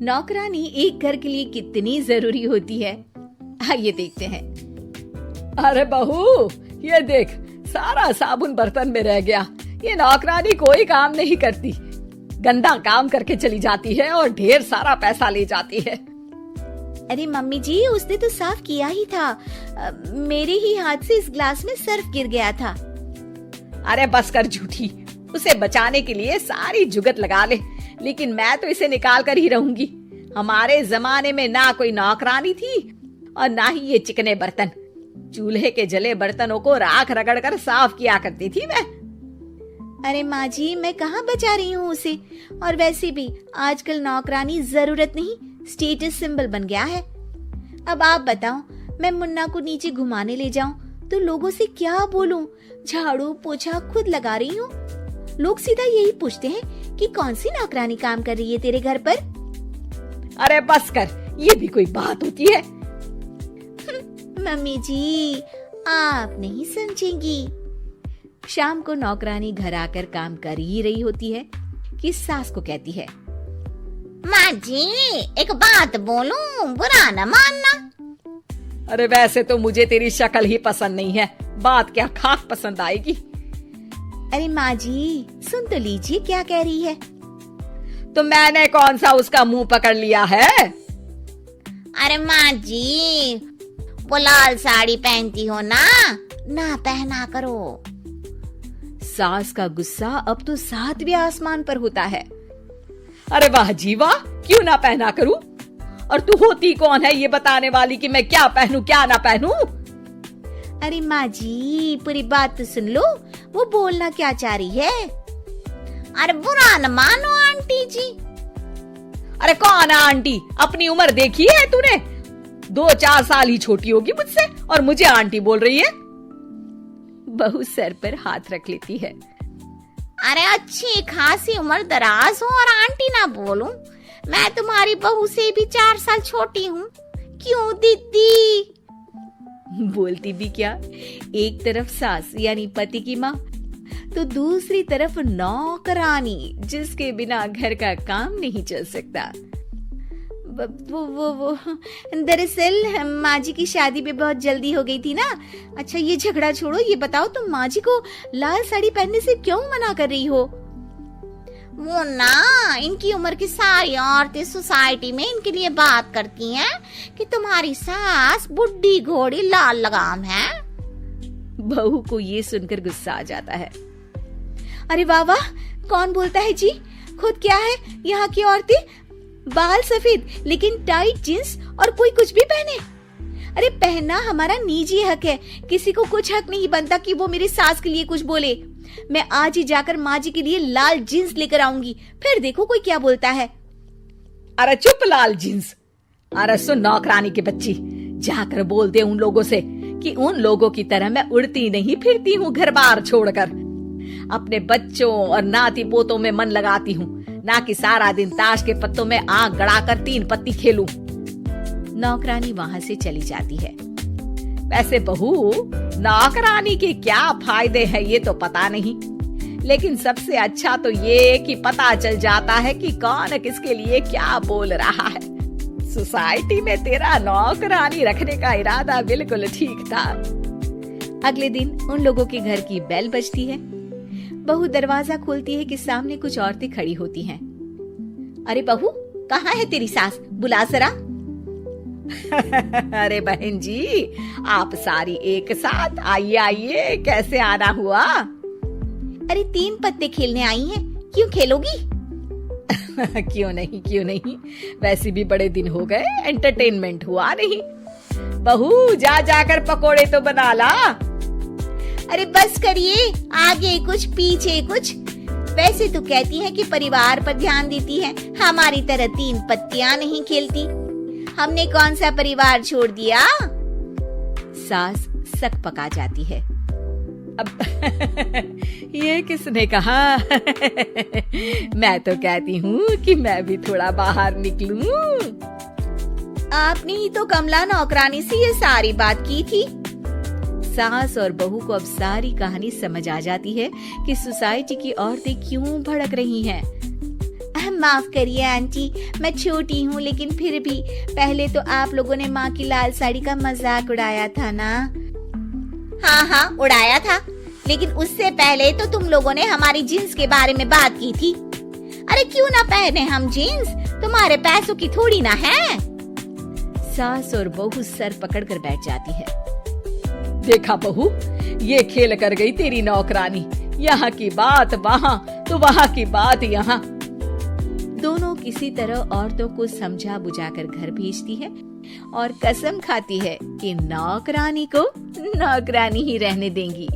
नौकरानी एक घर के लिए कितनी जरूरी होती है, आइए देखते हैं। अरे बहू, ये देख, सारा साबुन बर्तन में रह गया। ये नौकरानी कोई काम नहीं करती, गंदा काम करके चली जाती है और ढेर सारा पैसा ले जाती है। अरे मम्मी जी, उसने तो साफ किया ही था। मेरे ही हाथ से इस ग्लास में सर्फ गिर गया था। अरे बस कर झूठी, उसे बचाने के लिए सारी जुगत लगा ले, लेकिन मैं तो इसे निकाल कर ही रहूंगी। हमारे जमाने में ना कोई नौकरानी थी और ना ही ये चिकने बर्तन। चूल्हे के जले बर्तनों को राख रगड़ कर साफ किया करती थी मैं। अरे माँ जी, मैं कहाँ बचा रही हूँ उसे। और वैसे भी आजकल नौकरानी जरूरत नहीं, स्टेटस सिंबल बन गया है। अब आप बताओ, मैं मुन्ना को नीचे घुमाने ले जाऊं तो लोगों से क्या बोलूं? झाड़ू पोछा खुद लगा रही हूँ। लोग सीधा यही पूछते हैं कि कौन सी नौकरानी काम कर रही है तेरे घर पर। अरे बस कर, ये भी कोई बात होती है? मम्मी जी, आप नहीं समझेंगी। शाम को नौकरानी घर आकर काम कर ही रही होती है कि सास को कहती है, माँ जी, एक बात बोलूं, बुरा न मानना। अरे वैसे तो मुझे तेरी शक्ल ही पसंद नहीं है, बात क्या खाक पसंद आएगी। अरे माँ जी, सुन तो लीजिए क्या कह रही है। तो मैंने कौन सा उसका मुंह पकड़ लिया है? अरे माँ जी, वो लाल साड़ी पहनती हो ना पहना करो। सास का गुस्सा अब तो 7वें आसमान पर होता है। अरे वाह जी वाह, क्यों ना पहना करूं? और तू होती कौन है ये बताने वाली कि मैं क्या पहनूं क्या ना पहनूं? अरे माँ जी, पूरी बात तो सुन लो, वो बोलना क्या चाह रही है। अरे बुरा न मानो आंटी जी। अरे कौन है आंटी? अपनी उम्र देखी है तूने? 2-4 साल ही छोटी होगी मुझसे और मुझे आंटी बोल रही है। बहू सर पर हाथ रख लेती है। अरे अच्छी खासी उम्र दराज हो और आंटी ना बोलूं? मैं तुम्हारी बहू से भी 4 साल छोटी हूँ। क्यों दीदी? बोलती भी क्या, एक तरफ सास यानी पति की माँ, तो दूसरी तरफ नौकरानी जिसके बिना घर का काम नहीं चल सकता। वो दरअसल माँ जी की शादी भी बहुत जल्दी हो गई थी ना। अच्छा ये झगड़ा छोड़ो, ये बताओ तुम माँ जी को लाल साड़ी पहनने से क्यों मना कर रही हो? वो ना, इनकी उम्र की सारी औरतें सोसाइटी में इनके लिए बात करती हैं कि तुम्हारी सास बुढ़ी घोड़ी लाल लगाम है। बहू को ये सुनकर गुस्सा आ जाता है। अरे वाह वाह, कौन बोलता है जी? खुद क्या है यहाँ की औरतें, बाल सफेद लेकिन टाइट जींस और कोई कुछ भी पहने। अरे पहनना हमारा निजी हक है, किसी को कुछ हक नहीं बनता कि वो मेरी सास के लिए कुछ बोले। मैं आज ही जाकर माँ जी के लिए लाल जींस लेकर आऊंगी, फिर देखो कोई क्या बोलता है। अरे चुप लाल जींस। अरे सुन नौकरानी के बच्ची, जाकर बोल दे उन लोगों से कि उन लोगों की तरह मैं उड़ती नहीं फिरती हूँ घर बार छोड़कर। अपने बच्चों और नाती पोतों में मन लगाती हूँ, ना कि सारा दिन ताश के पत्तों में आंख गड़ाकर 3 पत्ती खेलूं। नौकरानी वहाँ से चली जाती है। वैसे बहू, नौकरानी के क्या फायदे हैं ये तो पता नहीं, लेकिन सबसे अच्छा तो ये कि पता चल जाता है कि कौन किसके लिए क्या बोल रहा है। सोसाइटी में तेरा नौकरानी रखने का इरादा बिल्कुल ठीक था। अगले दिन उन लोगों के घर की बेल बजती है। बहू दरवाजा खोलती है कि सामने कुछ औरतें खड़ी होती हैं। अरे बहू, कहाँ है तेरी सास? बुला जरा। अरे बहन जी, आप सारी एक साथ आइए आइए, कैसे आना हुआ? अरे 3 पत्ते खेलने आई हैं, क्यों खेलोगी? क्यों नहीं, वैसे भी बड़े दिन हो गए, एंटरटेनमेंट हुआ नहीं। बहू जा जाकर पकोड़े तो बना ला। अरे बस करिए, आगे कुछ पीछे कुछ। वैसे तो कहती है कि परिवार पर ध्यान देती है, हमारी तरह 3 पत्तियां नहीं खेलती। हमने कौन सा परिवार छोड़ दिया? सास सक पका जाती है। अब ये किसने कहा? मैं तो कहती हूँ कि मैं भी थोड़ा बाहर निकलूं। आपने ही तो कमला नौकरानी से ये सारी बात की थी। सास और बहू को अब सारी कहानी समझ आ जाती है कि सोसाइटी की औरतें क्यों भड़क रही हैं। माफ करिए आंटी, मैं छोटी हूँ लेकिन फिर भी पहले तो आप लोगों ने माँ की लाल साड़ी का मजाक उड़ाया था ना। हाँ उड़ाया था, लेकिन उससे पहले तो तुम लोगों ने हमारी जीन्स के बारे में बात की थी। अरे क्यों ना पहने हम जीन्स, तुम्हारे पैसों की थोड़ी ना है। सास और बहू सर पकड़कर बैठ जाती है। देखा बहू, ये खेल कर गई तेरी नौकरानी, यहाँ की बात वहाँ तो वहाँ की बात यहाँ। दोनों किसी तरह औरतों को समझा बुझाकर घर भेजती है और कसम खाती है कि नौकरानी को नौकरानी ही रहने देंगी।